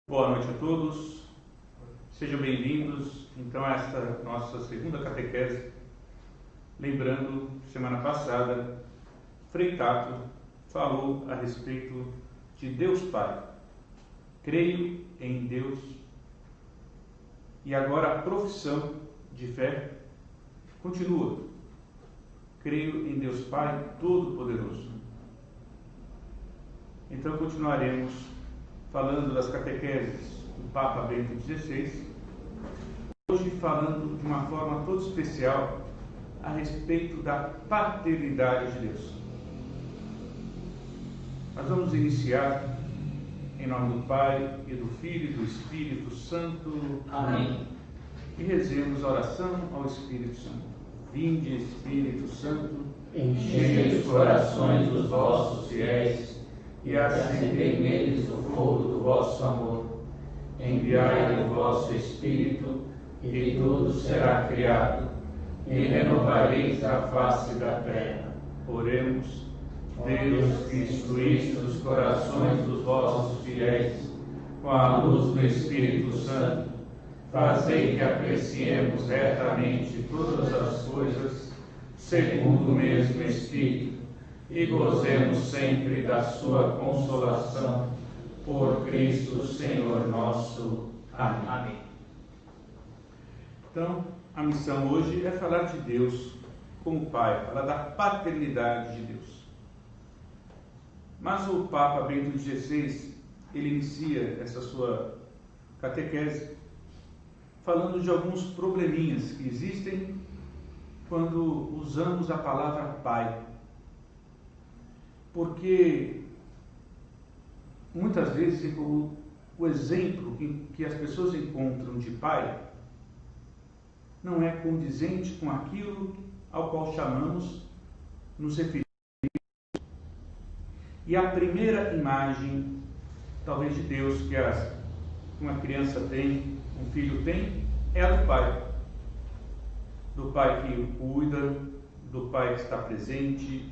Boa noite a todos, sejam bem-vindos então a esta nossa segunda catequese. Lembrando, semana passada, Frei Tato falou a respeito de Deus Pai. Creio em Deus. E agora a profissão de fé continua. Creio em Deus Pai Todo-Poderoso. Então continuaremos falando das catequeses do Papa Bento XVI, hoje falando de uma forma toda especial a respeito da paternidade de Deus. Nós vamos iniciar em nome do Pai, e do Filho e do Espírito Santo. Amém. E rezemos a oração ao Espírito Santo. Vinde, Espírito Santo, Enchei os corações dos vossos fiéis e acendei neles o fogo do vosso amor. Enviai o vosso Espírito, e tudo será criado, e renovareis a face da terra. Oremos. Deus, que instruíste os corações dos vossos fiéis com a luz do Espírito Santo, fazei que apreciemos retamente todas as coisas, segundo o mesmo Espírito, e gozemos sempre da sua consolação. Por Cristo Senhor nosso. Amém. Então, a missão hoje é falar de Deus como Pai, falar da paternidade de Deus. Mas o Papa Bento XVI, ele inicia essa sua catequese falando de alguns probleminhas que existem quando usamos a palavra Pai. Porque muitas vezes o exemplo que as pessoas encontram de pai não é condizente com aquilo ao qual chamamos, nos referimos. E a primeira imagem, talvez, de Deus que uma criança tem, um filho tem, é a do pai. Do pai que o cuida, do pai que está presente,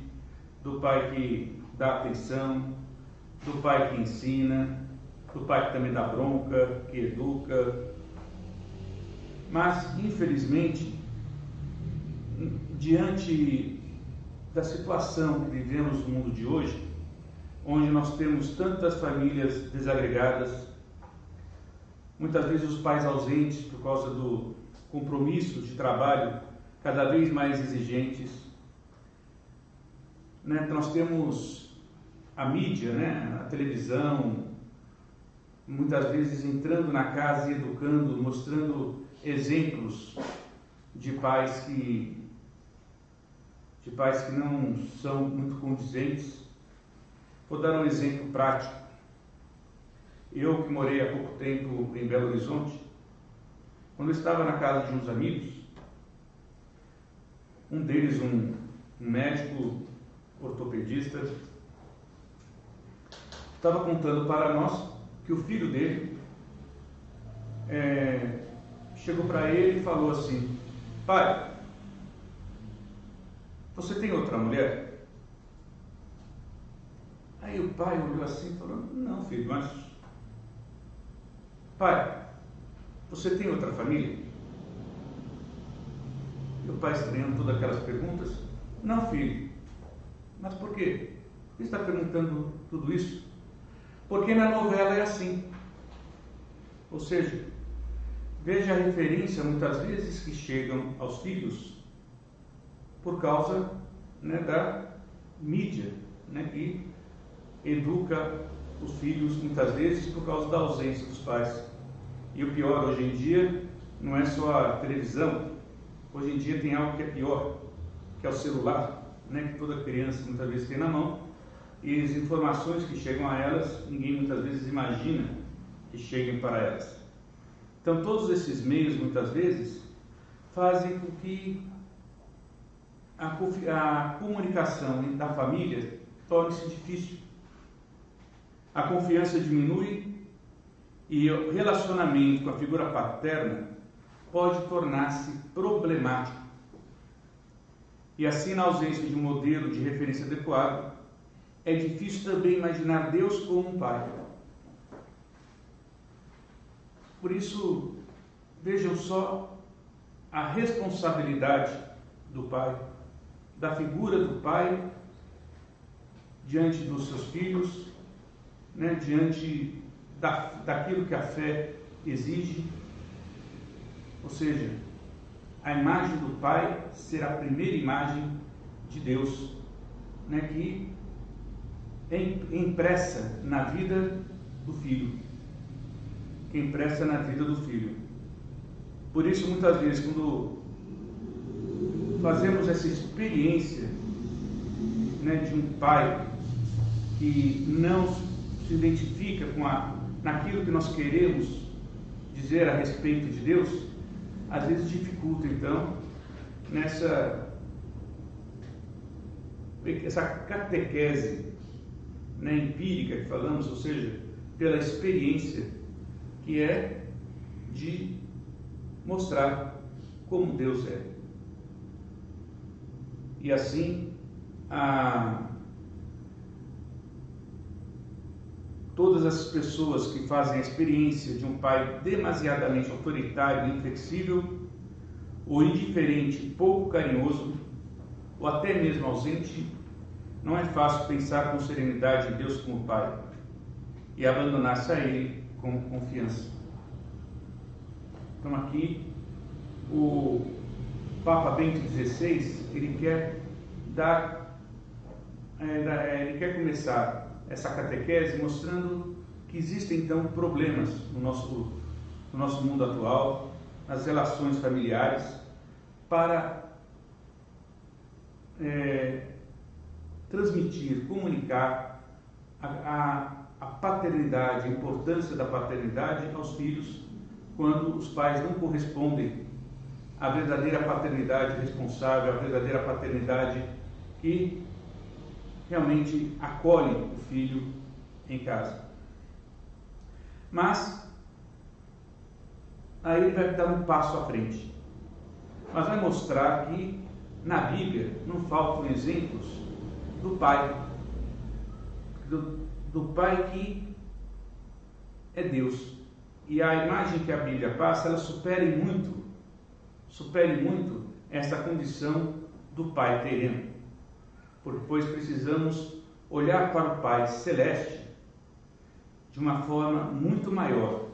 do pai que dá atenção, do pai que ensina, do pai que também dá bronca, que educa. Mas, infelizmente, diante da situação que vivemos no mundo de hoje, onde nós temos tantas famílias desagregadas, muitas vezes os pais ausentes por causa do compromisso de trabalho cada vez mais exigentes, nós temos a mídia, a televisão, muitas vezes entrando na casa e educando, mostrando exemplos de pais que não são muito condizentes. Vou dar um exemplo prático. Eu, que morei há pouco tempo em Belo Horizonte, quando eu estava na casa de uns amigos, um deles, um médico ortopedista, estava contando para nós que o filho dele chegou para ele e falou assim: pai, você tem outra mulher? Aí o pai olhou assim e falou: não, filho, mas... pai, você tem outra família? E o pai, estranhando todas aquelas perguntas: não, filho. Mas por quê? Por que você está perguntando tudo isso? Porque na novela é assim. Ou seja, veja a referência muitas vezes que chegam aos filhos por causa da mídia, que educa os filhos muitas vezes por causa da ausência dos pais. E o pior hoje em dia não é só a televisão. Hoje em dia tem algo que é pior, que é o celular, que toda criança muitas vezes tem na mão, e as informações que chegam a elas, ninguém muitas vezes imagina que cheguem para elas. Então todos esses meios muitas vezes fazem com que a comunicação da família torne-se difícil. A confiança diminui e o relacionamento com a figura paterna pode tornar-se problemático. E assim, na ausência de um modelo de referência adequado, é difícil também imaginar Deus como um pai. Por isso, vejam só a responsabilidade do pai, da figura do pai diante dos seus filhos, né, diante daquilo que a fé exige. Ou seja, a imagem do pai será a primeira imagem de Deus, né, que é impressa na vida do filho. Que é impressa na vida do filho. Por isso, muitas vezes, quando fazemos essa experiência, né, de um pai que não se identifica naquilo que nós queremos dizer a respeito de Deus, às vezes dificulta, então, essa catequese, né, empírica que falamos, ou seja, pela experiência, que é de mostrar como Deus é. E assim, todas as pessoas que fazem a experiência de um pai demasiadamente autoritário e inflexível, ou indiferente, pouco carinhoso, ou até mesmo ausente, não é fácil pensar com serenidade em Deus como Pai e abandonar-se a Ele com confiança. Então aqui, o Papa Bento XVI, ele quer começar essa catequese mostrando que existem então problemas no nosso mundo atual, nas relações familiares, para transmitir, comunicar a paternidade, a importância da paternidade aos filhos, quando os pais não correspondem à verdadeira paternidade responsável, à verdadeira paternidade que realmente acolhe o filho em casa. Mas aí ele vai dar um passo à frente. Mas vai mostrar que na Bíblia não faltam exemplos do pai, do pai que é Deus. E a imagem que a Bíblia passa, ela supere muito essa condição do pai terreno. Pois precisamos olhar para o Pai Celeste de uma forma muito maior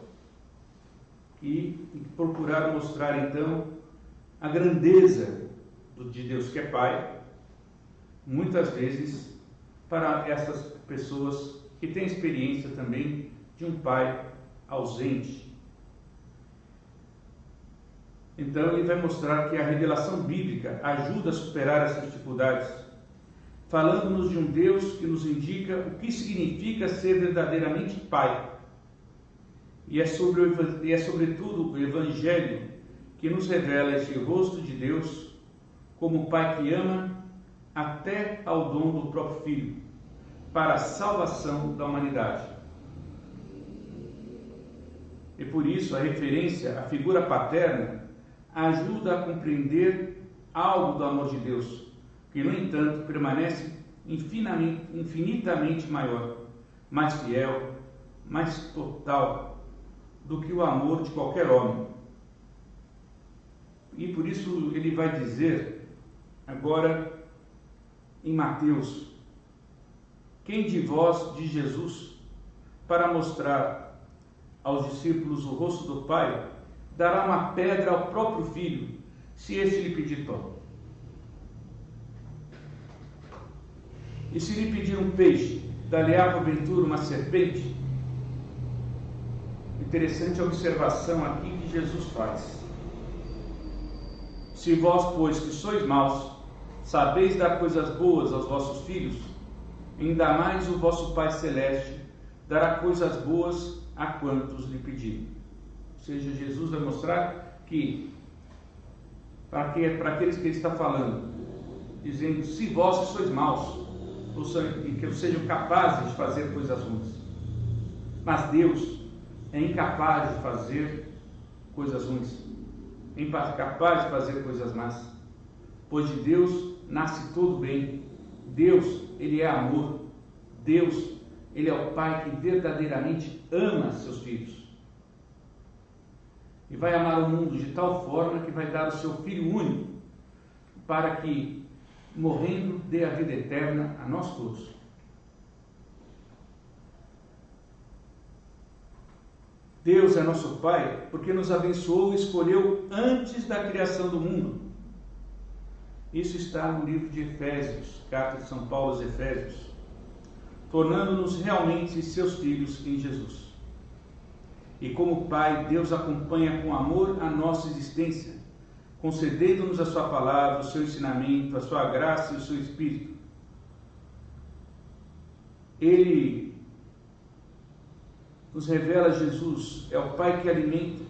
e procurar mostrar então a grandeza de Deus que é Pai, muitas vezes para essas pessoas que têm experiência também de um pai ausente. Então ele vai mostrar que a revelação bíblica ajuda a superar essas dificuldades, falando-nos de um Deus que nos indica o que significa ser verdadeiramente Pai. E é sobretudo o Evangelho que nos revela esse rosto de Deus como Pai que ama até ao dom do próprio Filho, para a salvação da humanidade. E por isso a referência à figura paterna ajuda a compreender algo do amor de Deus, que, no entanto, permanece infinitamente maior, mais fiel, mais total do que o amor de qualquer homem. E por isso ele vai dizer, agora, em Mateus: quem de vós, de Jesus, para mostrar aos discípulos o rosto do Pai, dará uma pedra ao próprio filho, se este lhe pedir pão? E se lhe pedir um peixe, dar-lhe-á porventura uma serpente? Interessante a observação aqui que Jesus faz. Se vós, pois, que sois maus, sabeis dar coisas boas aos vossos filhos, ainda mais o vosso Pai Celeste dará coisas boas a quantos lhe pedirem. Ou seja, Jesus vai mostrar que, para aqueles que ele está falando, dizendo, se vós que sois maus, ou seja, que sejam capazes de fazer coisas ruins. Mas Deus é incapaz de fazer coisas ruins, é incapaz de fazer coisas más, pois de Deus nasce todo bem. Deus, ele é amor. Deus, ele é o Pai que verdadeiramente ama seus filhos. e vai amar o mundo de tal forma que vai dar o seu Filho único, para que, morrendo, dê a vida eterna a nós todos. Deus é nosso Pai porque nos abençoou e escolheu antes da criação do mundo. Isso está no livro de Efésios, carta de São Paulo aos Efésios, tornando-nos realmente seus filhos em Jesus. E como Pai, Deus acompanha com amor a nossa existência, concedendo-nos a sua palavra, o seu ensinamento, a sua graça e o seu Espírito. Ele nos revela Jesus, é o Pai que alimenta,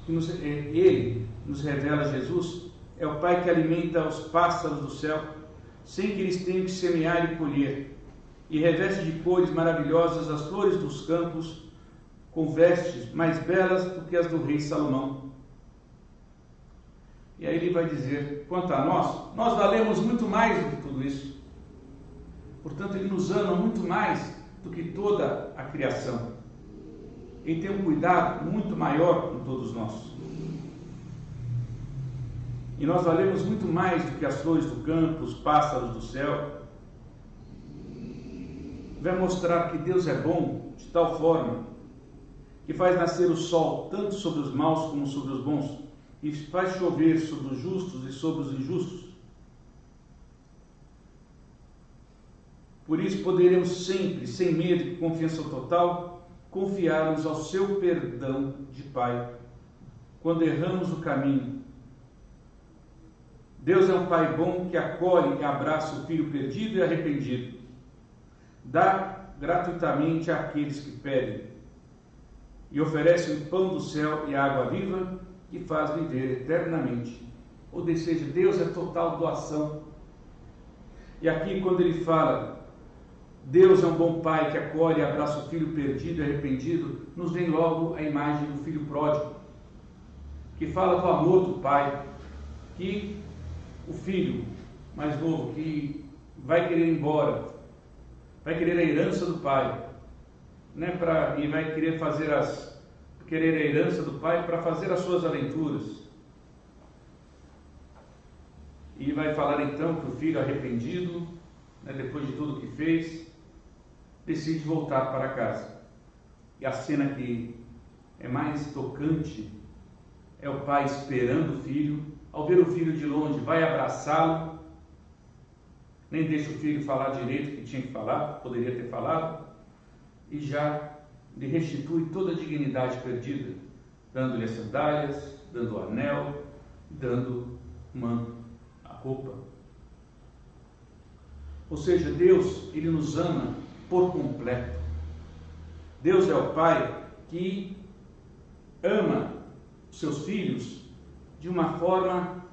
Ele nos revela Jesus, é o Pai que alimenta os pássaros do céu, sem que eles tenham que semear e colher, e reveste de cores maravilhosas as flores dos campos, com vestes mais belas do que as do rei Salomão. E aí ele vai dizer, quanto a nós valemos muito mais do que tudo isso. Portanto, ele nos ama muito mais do que toda a criação. Ele tem um cuidado muito maior com todos nós. E nós valemos muito mais do que as flores do campo, os pássaros do céu. Vai mostrar que Deus é bom de tal forma que faz nascer o sol tanto sobre os maus como sobre os bons, e faz chover sobre os justos e sobre os injustos. Por isso poderemos sempre, sem medo e confiança total, confiar-nos ao seu perdão de Pai, quando erramos o caminho. Deus é um Pai bom que acolhe e abraça o filho perdido e arrependido. Dá gratuitamente àqueles que pedem, e oferece o pão do céu e a água viva, que faz viver eternamente. Ou seja, Deus é total doação. E aqui, quando ele fala, Deus é um bom Pai que acolhe e abraça o filho perdido e arrependido, nos vem logo a imagem do filho pródigo, que fala do amor do Pai, que o filho mais novo, que vai querer ir embora, vai querer a herança do Pai, né, e vai querer querer a herança do Pai para fazer as suas aventuras. E vai falar então que o filho arrependido, né, depois de tudo que fez, decide voltar para casa. E a cena que é mais tocante é o pai esperando o filho. Ao ver o filho de longe, vai abraçá-lo, nem deixa o filho falar direito o que tinha que falar, poderia ter falado, e já lhe restitui toda a dignidade perdida, dando-lhe as sandálias, dando o anel, dando o manto, a roupa. Ou seja, Deus, ele nos ama por completo. Deus é o Pai que ama seus filhos de uma forma,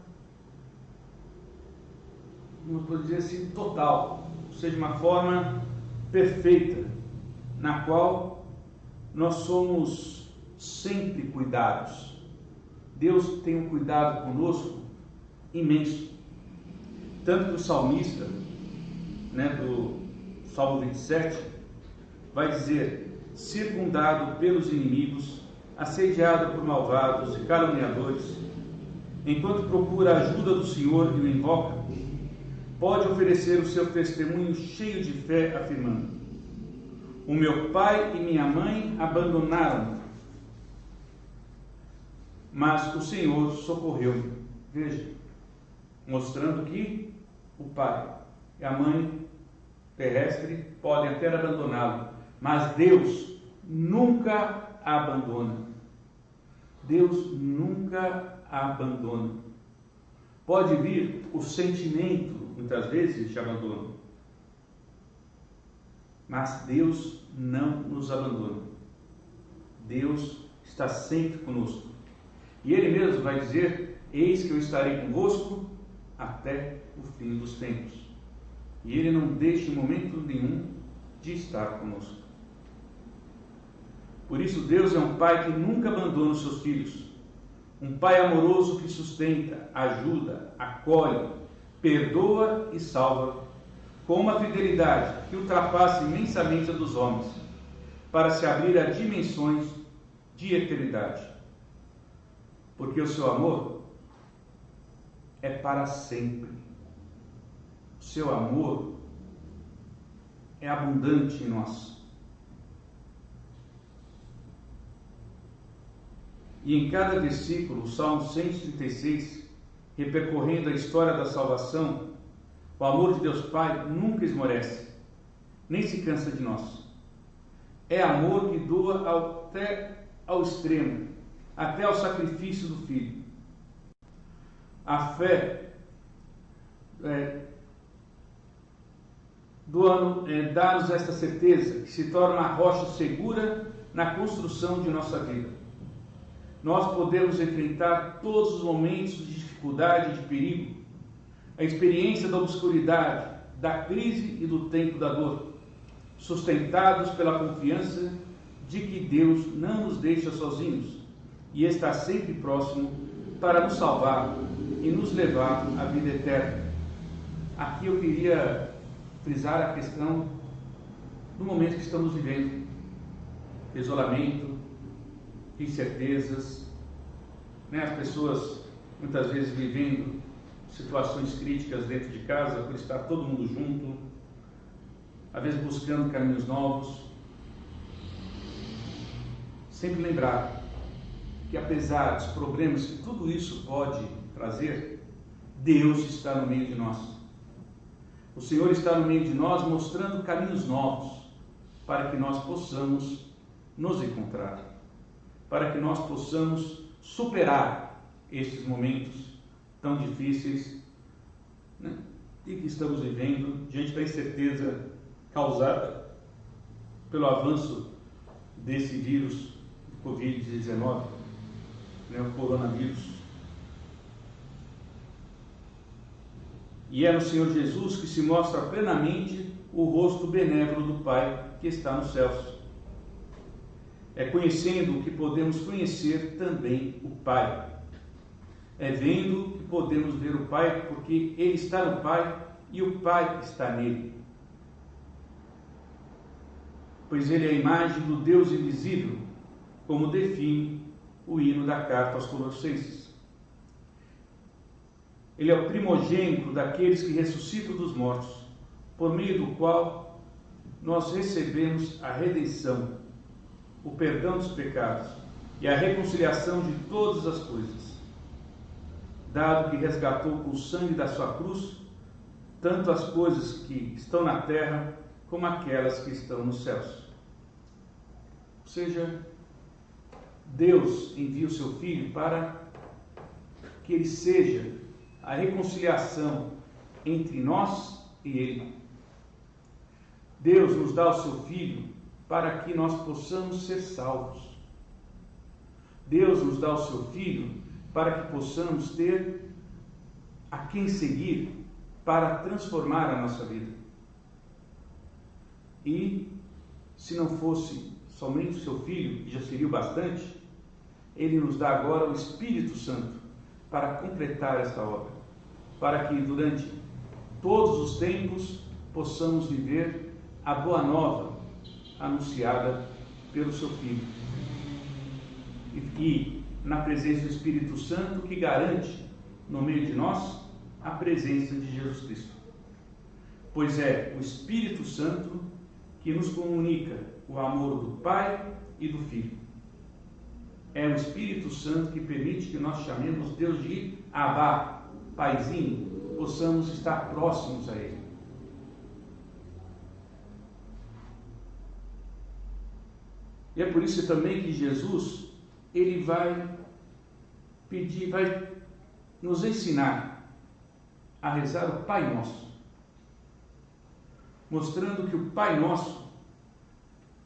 não vou dizer assim, total, ou seja, uma forma perfeita, na qual nós somos sempre cuidados. Deus tem um cuidado conosco imenso. Tanto que o salmista, né, do Salmo 27, vai dizer: circundado pelos inimigos, assediado por malvados e caluniadores, enquanto procura a ajuda do Senhor e o invoca, pode oferecer o seu testemunho cheio de fé, afirmando: o meu pai e minha mãe abandonaram-me, mas o Senhor socorreu-me. Veja, mostrando que o pai e a mãe terrestre podem até abandoná-lo, mas Deus nunca a abandona. Deus nunca a abandona. Pode vir o sentimento, muitas vezes, de abandono, mas Deus não nos abandona. Deus está sempre conosco. E Ele mesmo vai dizer: eis que eu estarei convosco até o fim dos tempos. E Ele não deixa em momento nenhum de estar conosco. Por isso Deus é um Pai que nunca abandona os seus filhos. Um Pai amoroso que sustenta, ajuda, acolhe, perdoa e salva, com uma fidelidade que ultrapassa imensamente a dos homens, para se abrir a dimensões de eternidade. porque o seu amor é para sempre. O seu amor é abundante em nós. E em cada versículo, o Salmo 136, repercorrendo a história da salvação, o amor de Deus Pai nunca esmorece, nem se cansa de nós. É amor que doa até ao extremo, até ao sacrifício do Filho. A fé dá-nos esta certeza, que se torna a rocha segura na construção de nossa vida. Nós podemos enfrentar todos os momentos de dificuldade e de perigo, a experiência da obscuridade, da crise e do tempo da dor, sustentados pela confiança de que Deus não nos deixa sozinhos e está sempre próximo para nos salvar e nos levar à vida eterna. Aqui eu queria frisar a questão do momento que estamos vivendo: isolamento, incertezas, as pessoas muitas vezes vivendo situações críticas dentro de casa por estar todo mundo junto, às vezes buscando caminhos novos. Sempre lembrar que, apesar dos problemas que tudo isso pode trazer, Deus está no meio de nós. O Senhor está no meio de nós, mostrando caminhos novos para que nós possamos nos encontrar, para que nós possamos superar estes momentos tão difíceis, e que estamos vivendo diante da incerteza causada pelo avanço desse vírus do Covid-19, o coronavírus. E é no Senhor Jesus que se mostra plenamente o rosto benévolo do Pai que está nos céus. É conhecendo que podemos conhecer também o Pai. É vendo que podemos ver o Pai, porque Ele está no Pai e o Pai está nele. Pois Ele é a imagem do Deus invisível, como define o hino da carta aos Colossenses. Ele é o primogênito daqueles que ressuscitam dos mortos, por meio do qual nós recebemos a redenção, o perdão dos pecados e a reconciliação de todas as coisas, dado que resgatou com o sangue da sua cruz tanto as coisas que estão na terra como aquelas que estão nos céus. Ou seja, Deus envia o seu Filho para que ele seja a reconciliação entre nós e Ele. Deus nos dá o seu Filho para que nós possamos ser salvos. Deus nos dá o seu Filho para que possamos ter a quem seguir para transformar a nossa vida. E se não fosse somente o seu Filho, que já seria o bastante, Ele nos dá agora o Espírito Santo para completar esta obra, para que durante todos os tempos possamos viver a boa nova anunciada pelo seu Filho. E na presença do Espírito Santo, que garante no meio de nós a presença de Jesus Cristo. Pois é o Espírito Santo que nos comunica o amor do Pai e do Filho. É o Espírito Santo que permite que nós chamemos Deus de Abá, Paizinho, possamos estar próximos a Ele. E é por isso também que Jesus, Ele vai nos ensinar a rezar o Pai Nosso, mostrando que o Pai Nosso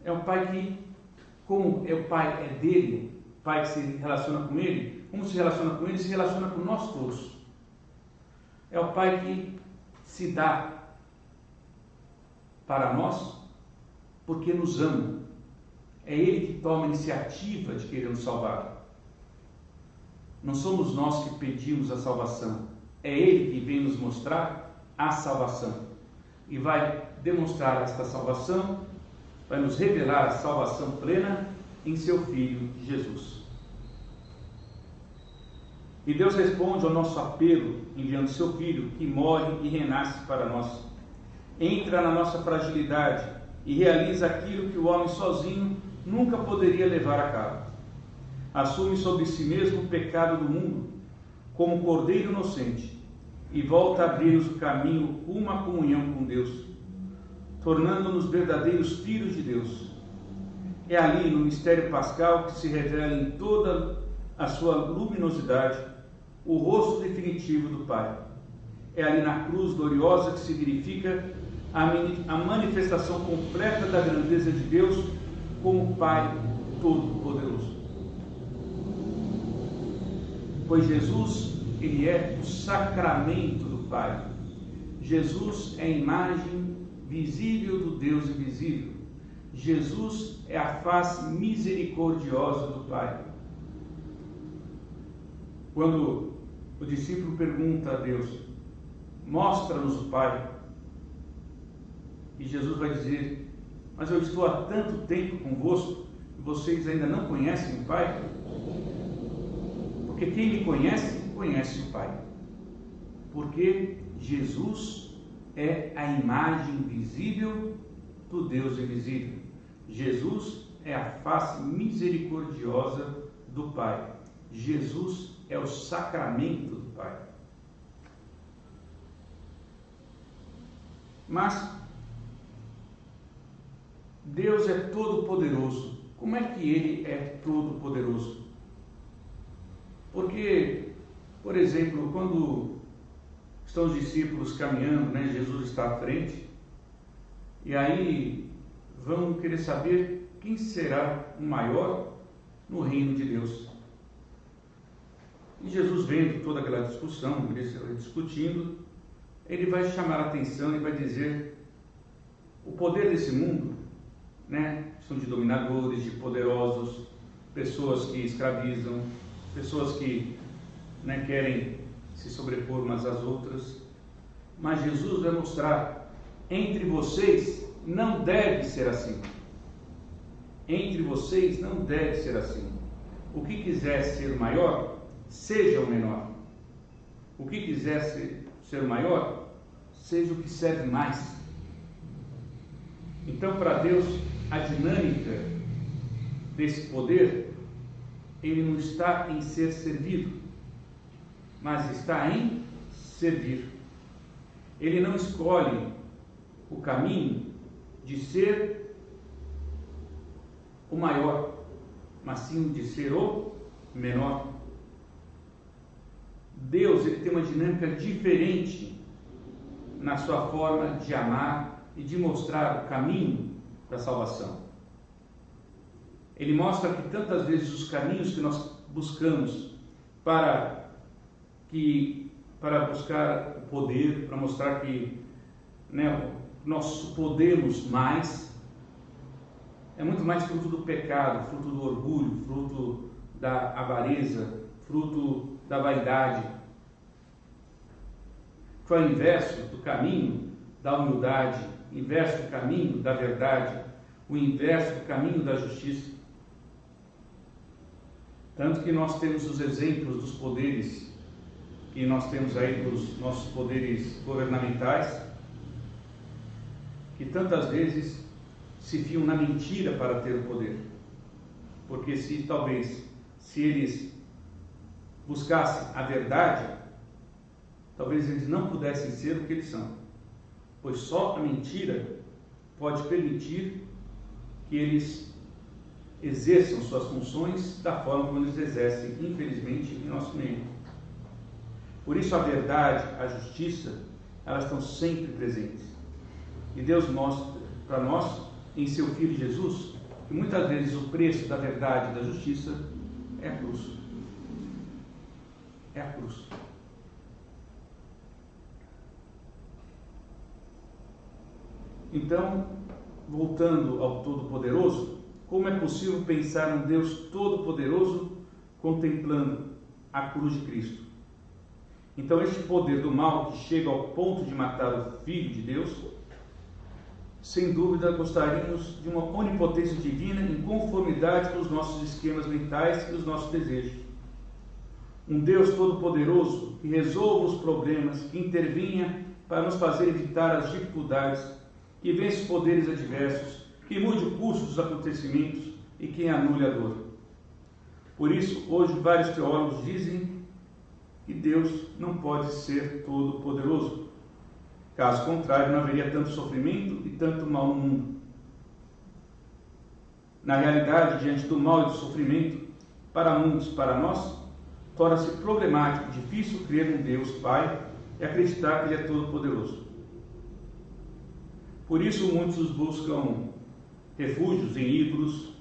é um Pai que, como o Pai é dele, o Pai que se relaciona com Ele, como se relaciona com Ele, se relaciona com nós todos. É o Pai que se dá para nós porque nos ama. É Ele que toma a iniciativa de querer nos salvar. Não somos nós que pedimos a salvação. É Ele que vem nos mostrar a salvação. E vai demonstrar esta salvação, vai nos revelar a salvação plena em seu Filho Jesus. E Deus responde ao nosso apelo, enviando seu Filho, que morre e renasce para nós. Entra na nossa fragilidade e realiza aquilo que o homem sozinho nunca poderia levar a cabo. Assume sobre si mesmo o pecado do mundo, como cordeiro inocente, e volta a abrir-nos o caminho rumo à comunhão com Deus, tornando-nos verdadeiros filhos de Deus. É ali, no mistério pascal, que se revela em toda a sua luminosidade o rosto definitivo do Pai. É ali na cruz gloriosa que se verifica a manifestação completa da grandeza de Deus como Pai Todo-Poderoso. Pois Jesus, ele é o sacramento do Pai. Jesus é a imagem visível do Deus invisível. Jesus é a face misericordiosa do Pai. Quando o discípulo pergunta a Deus, mostra-nos o Pai, e Jesus vai dizer, mas eu estou há tanto tempo convosco, e vocês ainda não conhecem o Pai? Porque quem me conhece, conhece o Pai. Porque Jesus é a imagem visível do Deus invisível. Jesus é a face misericordiosa do Pai. Jesus é o sacramento do Pai. Mas Deus é todo-poderoso. Como é que Ele é todo-poderoso? Porque, por exemplo, quando estão os discípulos caminhando, Jesus está à frente, e aí vão querer saber quem será o maior no reino de Deus. E Jesus, vendo toda aquela discussão, eles discutindo, ele vai chamar a atenção e vai dizer, o poder desse mundo, são de dominadores, de poderosos, pessoas que escravizam, pessoas que querem se sobrepor umas às outras, mas Jesus vai mostrar, entre vocês não deve ser assim. Entre vocês não deve ser assim. O que quiser ser maior, seja o menor. O que quiser ser maior, seja o que serve mais. Então, para Deus, a dinâmica desse poder, ele não está em ser servido, mas está em servir. Ele não escolhe o caminho de ser o maior, mas sim de ser o menor. Deus, ele tem uma dinâmica diferente na sua forma de amar e de mostrar o caminho da salvação. Ele mostra que tantas vezes os caminhos que nós buscamos para buscar o poder, para mostrar que nós podemos mais, é muito mais fruto do pecado, fruto do orgulho, fruto da avareza, fruto da vaidade. Foi o inverso do caminho da humildade, o inverso do caminho da verdade, o inverso do caminho da justiça. Tanto que nós temos os exemplos dos poderes, que nós temos aí dos nossos poderes governamentais, que tantas vezes se fiam na mentira para ter o poder. Porque se eles buscassem a verdade, talvez eles não pudessem ser o que eles são. Pois só a mentira pode permitir que eles exerçam suas funções da forma como eles exercem, infelizmente, em nosso meio. Por isso a verdade, a justiça, elas estão sempre presentes. E Deus mostra para nós, em seu Filho Jesus, que muitas vezes o preço da verdade e da justiça é a cruz. É a cruz. Então, voltando ao Todo-Poderoso, como é possível pensar um Deus Todo-Poderoso contemplando a cruz de Cristo? Então, este poder do mal que chega ao ponto de matar o Filho de Deus, sem dúvida gostaríamos de uma onipotência divina em conformidade com os nossos esquemas mentais e os nossos desejos. Um Deus todo-poderoso que resolva os problemas, que intervinha para nos fazer evitar as dificuldades, que vence os poderes adversos, que mude o curso dos acontecimentos e que anule a dor. Por isso, hoje, vários teólogos dizem que Deus não pode ser todo-poderoso. Caso contrário, não haveria tanto sofrimento e tanto mal no mundo. Na realidade, diante do mal e do sofrimento, para muitos, para nós, torna-se problemático, difícil crer num Deus Pai e acreditar que Ele é todo-poderoso. Por isso, muitos buscam refúgios em ídolos,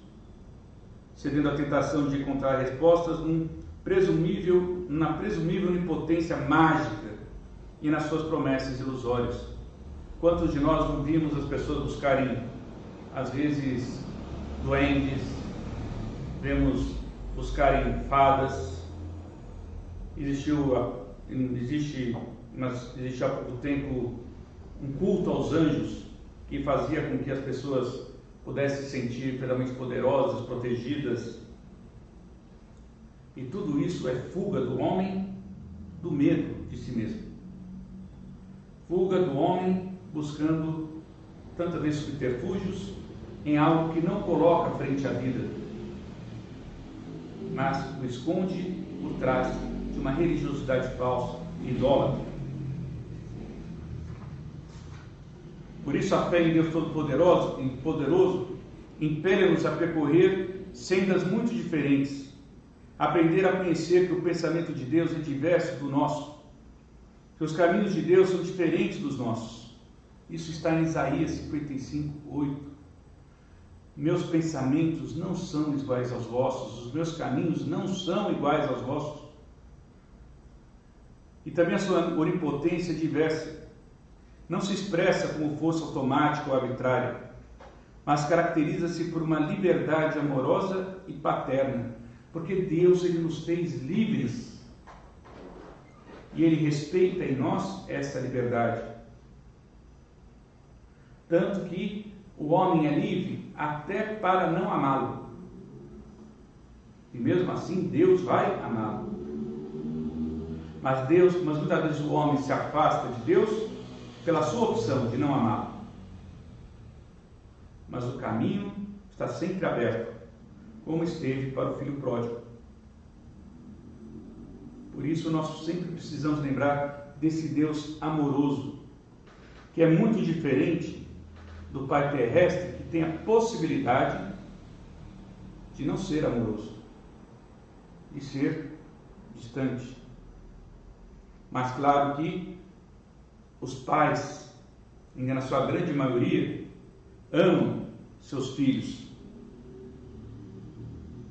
cedendo à tentação de encontrar respostas na presumível onipotência mágica e nas suas promessas ilusórias. Quantos de nós não vimos as pessoas buscarem, às vezes, duendes, vemos buscarem fadas? Existe há pouco tempo um culto aos anjos que fazia com que as pessoas pudessem se sentir plenamente poderosas, protegidas. E tudo isso é fuga do homem do medo de si mesmo. Fuga do homem buscando tantas vezes subterfúgios em algo que não coloca frente à vida, mas o esconde por trás de uma religiosidade falsa, idólatra. Por isso a fé em Deus Todo-Poderoso impele-nos a percorrer sendas muito diferentes, aprender a conhecer que o pensamento de Deus é diverso do nosso, que os caminhos de Deus são diferentes dos nossos. Isso está em Isaías 55:8. Meus pensamentos não são iguais aos vossos, os meus caminhos não são iguais aos vossos. E também a sua onipotência é diversa. Não se expressa como força automática ou arbitrária, mas caracteriza-se por uma liberdade amorosa e paterna, porque Deus ele nos fez livres e Ele respeita em nós essa liberdade. Tanto que o homem é livre até para não amá-lo. E mesmo assim Deus vai amá-lo. Mas muitas vezes o homem se afasta de Deus pela sua opção de não amá-lo. Mas o caminho está sempre aberto, como esteve para o filho pródigo. Por isso nós sempre precisamos lembrar desse Deus amoroso, que é muito diferente do Pai terrestre, que tem a possibilidade de não ser amoroso, de ser distante. Mas claro que os pais, na sua grande maioria, amam seus filhos.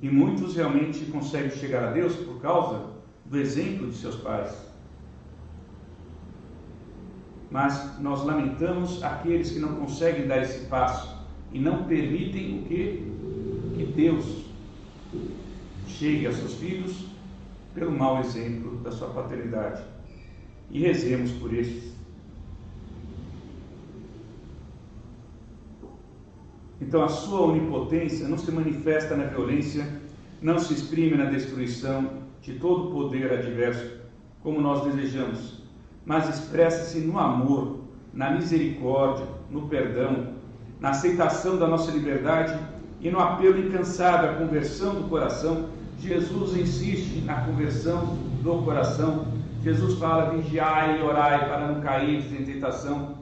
E muitos realmente conseguem chegar a Deus por causa do exemplo de seus pais. Mas nós lamentamos aqueles que não conseguem dar esse passo e não permitem o quê? Que Deus chegue aos seus filhos pelo mau exemplo da sua paternidade. E rezemos por estes. Então a sua onipotência não se manifesta na violência, não se exprime na destruição de todo o poder adverso, como nós desejamos, mas expressa-se no amor, na misericórdia, no perdão, na aceitação da nossa liberdade e no apelo incansável à conversão do coração. Jesus insiste na conversão do coração. Jesus fala: vigiai e orai para não cair em tentação.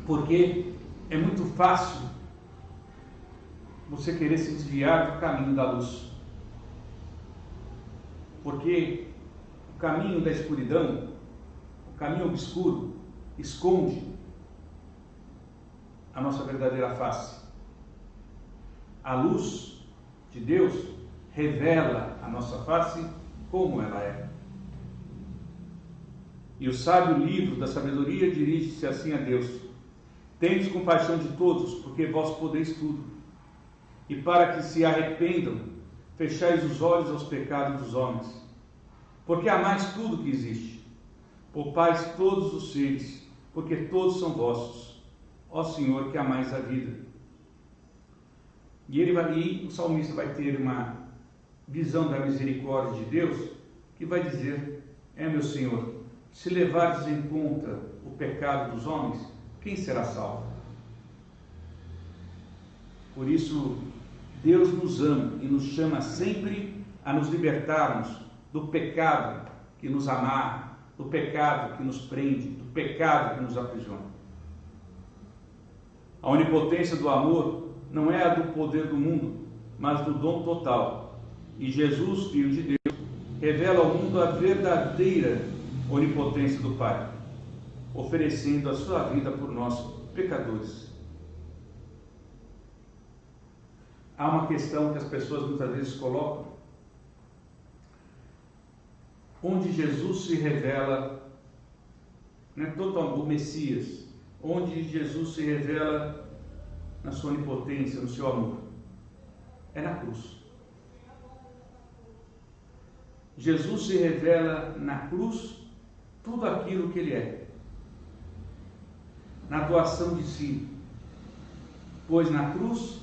Porque é muito fácil você querer se desviar do caminho da luz. Porque o caminho da escuridão, o caminho obscuro, esconde a nossa verdadeira face. A luz de Deus revela a nossa face como ela é. E o sábio livro da sabedoria dirige-se assim a Deus: tendes compaixão de todos, porque vós podeis tudo. E para que se arrependam, fechais os olhos aos pecados dos homens. Porque amais tudo que existe. Poupais todos os seres, porque todos são vossos. Ó Senhor, que amais a vida. E o salmista vai ter uma visão da misericórdia de Deus que vai dizer: meu Senhor, se levares em conta o pecado dos homens, quem será salvo? Por isso, Deus nos ama e nos chama sempre a nos libertarmos do pecado que nos amarra, do pecado que nos prende, do pecado que nos aprisiona. A onipotência do amor não é a do poder do mundo, mas do dom total. E Jesus, Filho de Deus, revela ao mundo a verdadeira onipotência do Pai, oferecendo a sua vida por nós, pecadores. Há uma questão que as pessoas muitas vezes colocam, onde Jesus se revela, total o Messias, onde Jesus se revela na sua onipotência, no seu amor. É na cruz. Jesus se revela na cruz tudo aquilo que Ele é, na doação de si, pois na cruz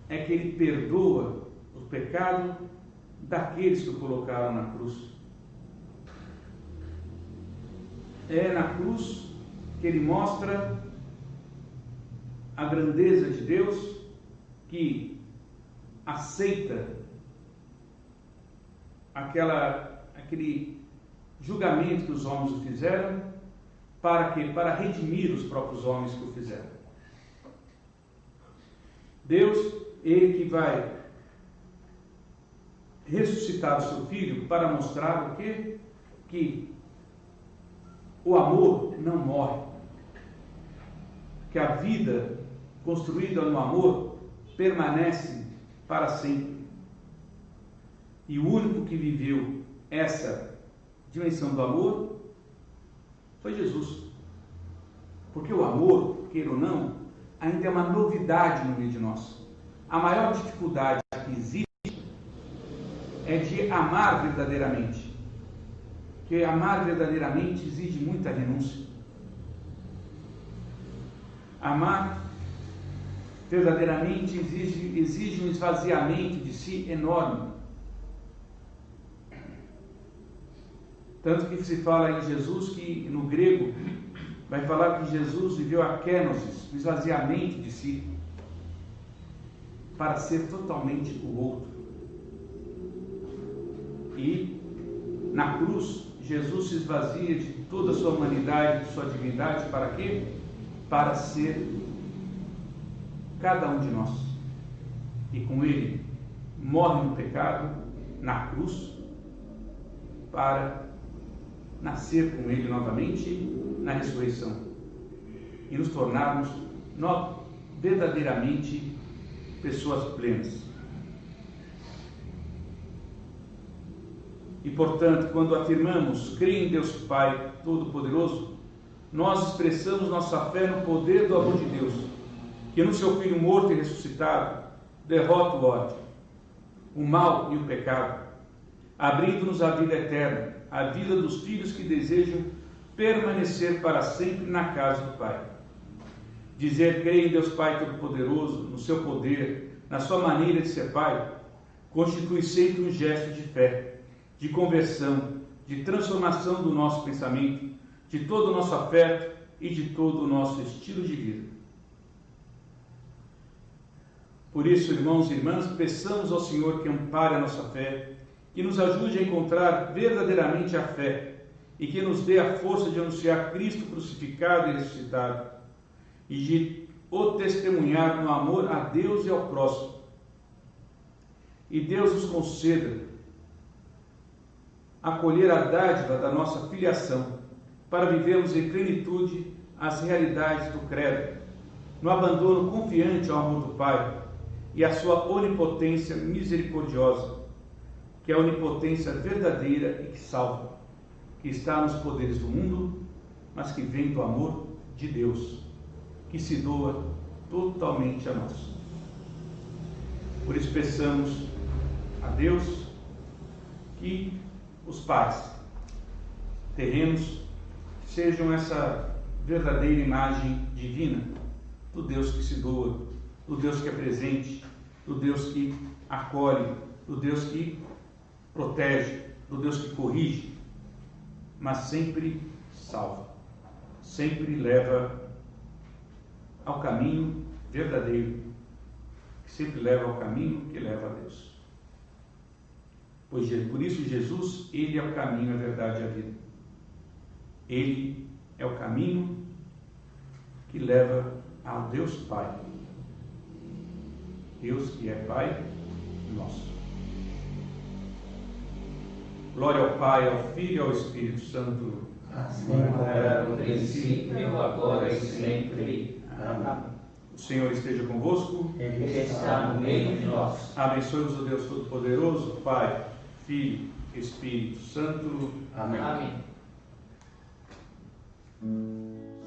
é que Ele perdoa o pecado daqueles que o colocaram na cruz. É na cruz que Ele mostra a grandeza de Deus, que aceita aquele julgamento que os homens o fizeram, para quê? Para redimir os próprios homens que o fizeram. Deus, Ele que vai ressuscitar o seu Filho para mostrar o quê? Que o amor não morre, que a vida construída no amor permanece para sempre. E o único que viveu essa dimensão do amor foi Jesus. Porque o amor, queira ou não, ainda é uma novidade no meio de nós. A maior dificuldade que existe é de amar verdadeiramente. Porque amar verdadeiramente exige muita renúncia. Amar verdadeiramente exige um esvaziamento de si enorme. Tanto que se fala em Jesus que, no grego, vai falar que Jesus viveu a kenosis, o esvaziamento de si, para ser totalmente o outro. E, na cruz, Jesus se esvazia de toda a sua humanidade, de sua divindade, para quê? Para ser cada um de nós. E com Ele, morre no pecado, na cruz, para nascer com Ele novamente na ressurreição e nos tornarmos verdadeiramente pessoas plenas. E portanto, quando afirmamos crer em Deus Pai Todo-Poderoso, nós expressamos nossa fé no poder do amor de Deus, que no seu Filho morto e ressuscitado derrota o ódio, o mal e o pecado, abrindo-nos a vida eterna, a vida dos filhos que desejam permanecer para sempre na casa do Pai. Dizer crer em Deus Pai Todo-Poderoso, no seu poder, na sua maneira de ser Pai, constitui sempre um gesto de fé, de conversão, de transformação do nosso pensamento, de todo o nosso afeto e de todo o nosso estilo de vida. Por isso, irmãos e irmãs, peçamos ao Senhor que ampare a nossa fé, que nos ajude a encontrar verdadeiramente a fé e que nos dê a força de anunciar Cristo crucificado e ressuscitado e de o testemunhar no amor a Deus e ao próximo. E Deus nos conceda acolher a dádiva da nossa filiação para vivermos em plenitude as realidades do credo, no abandono confiante ao amor do Pai e à sua onipotência misericordiosa, que é a onipotência verdadeira e que salva, que está nos poderes do mundo, mas que vem do amor de Deus, que se doa totalmente a nós. Por isso peçamos a Deus que os pais terrenos sejam essa verdadeira imagem divina do Deus que se doa, do Deus que é presente, do Deus que acolhe, do Deus que protege, do Deus que corrige, mas sempre salva, sempre leva ao caminho verdadeiro, que sempre leva ao caminho que leva a Deus. Por isso Jesus, Ele é o caminho, a verdade e a vida. Ele é o caminho que leva ao Deus Pai. Deus que é Pai nosso. Glória ao Pai, ao Filho e ao Espírito Santo. Assim como era no princípio, agora e sempre. Amém. O Senhor esteja convosco. Ele está no meio de nós. Abençoe-vos o Deus Todo-Poderoso, Pai, Filho, Espírito Santo. Amém. Amém.